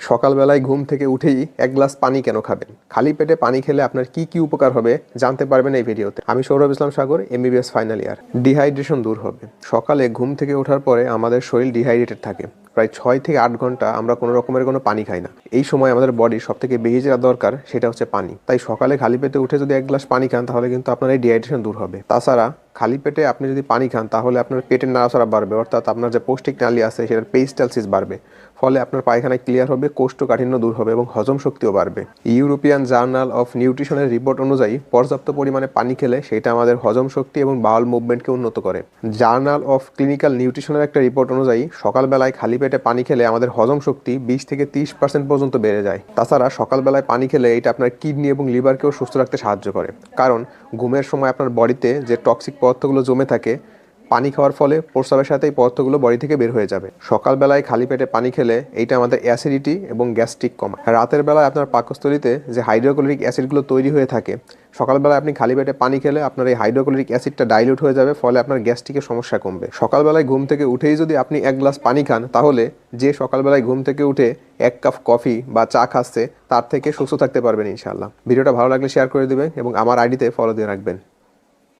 সকালবেলায় ঘুম থেকে উঠেই এক গ্লাস পানি কেন খাবেন? খালি পেটে পানি খেলে আপনার কি কি উপকার হবে জানতে পারবেন এই ভিডিওতে। আমি সৌরভ ইসলাম সাগর, এমবিবিএস ফাইনাল ইয়ার। ডিহাইড্রেশন দূর হবে। সকালে ঘুম থেকে ওঠার পরে আমাদের শরীর ডিহাইড্রেটেড থাকে। প্রায় 6 থেকে 8 ঘন্টা আমরা কোনো রকমের কোনো পানি খাই না। এই সময় আমাদের বডি সব থেকে বেশি যেটা দরকার সেটা হচ্ছে পানি। তাই সকালে খালি পেটে উঠে যদি এক গ্লাস পানি খান তাহলে কিন্তু আপনার এই ডিহাইড্রেশন দূর হবে। তাছাড়া খালি পেটে আপনি যদি পানি খান তাহলে আপনার পেটের নাড়াচাড়া বাড়বে, অর্থাৎ আপনার যে পৌষ্টিক নালী আছে সেটার পেরিস্টালসিস বাড়বে। ফলে আপনার পায়খানা ক্লিয়ার হবে, কোষ্ঠকাঠিন্য দূর হবে এবং হজম শক্তিও বাড়বে। ইউরোপিয়ান জার্নাল অফ নিউট্রিশনের রিপোর্ট অনুযায়ী পর্যাপ্ত পরিমাণে পানি খেলে সেটা আমাদের হজম শক্তি এবং বাউল মুভমেন্টকে উন্নত করে। জার্নাল অফ ক্লিনিক্যাল নিউট্রিশনের একটা রিপোর্ট অনুযায়ী সকালবেলায় খালি পেটে পানি খেলে আমাদের হজম শক্তি 20 থেকে 30% পর্যন্ত বেড়ে যায়। তাছাড়া সকালবেলায় পানি খেলে এটা আপনার কিডনি এবং লিভারকেও সুস্থ রাখতে সাহায্য করে, কারণ ঘুমের সময় আপনার বডিতে যে টক্সিক পদার্থগুলো জমে থাকে, পানি খাওয়ার ফলে প্রস্রাবের সাথে এই পদার্থগুলো বডি থেকে বের হয়ে যাবে। সকালবেলায় খালি পেটে পানি খেলে এইটা আমাদের অ্যাসিডিটি এবং গ্যাস্ট্রিক কমায়। রাতের বেলায় আপনার পাকস্থলীতে যে হাইড্রোক্লোরিক অ্যাসিডগুলো তৈরি হয়ে থাকে, সকালবেলায় আপনি খালি পেটে পানি খেলে আপনার এই হাইড্রোক্লোরিক অ্যাসিডটা ডাইলিউট হয়ে যাবে, ফলে আপনার গ্যাস্ট্রিকের সমস্যা কমবে। সকালবেলায় ঘুম থেকে উঠেই যদি আপনি এক গ্লাস পানি খান তাহলে যে সকালবেলায় ঘুম থেকে উঠে 1 কাপ কফি বা চা খাচ্ছে তার থেকে সুস্থ থাকতে পারবেন ইনশাআল্লাহ। ভিডিওটা ভালো লাগলে শেয়ার করে দিবেন এবং আমার আইডিতে ফলো দিয়ে রাখবেন।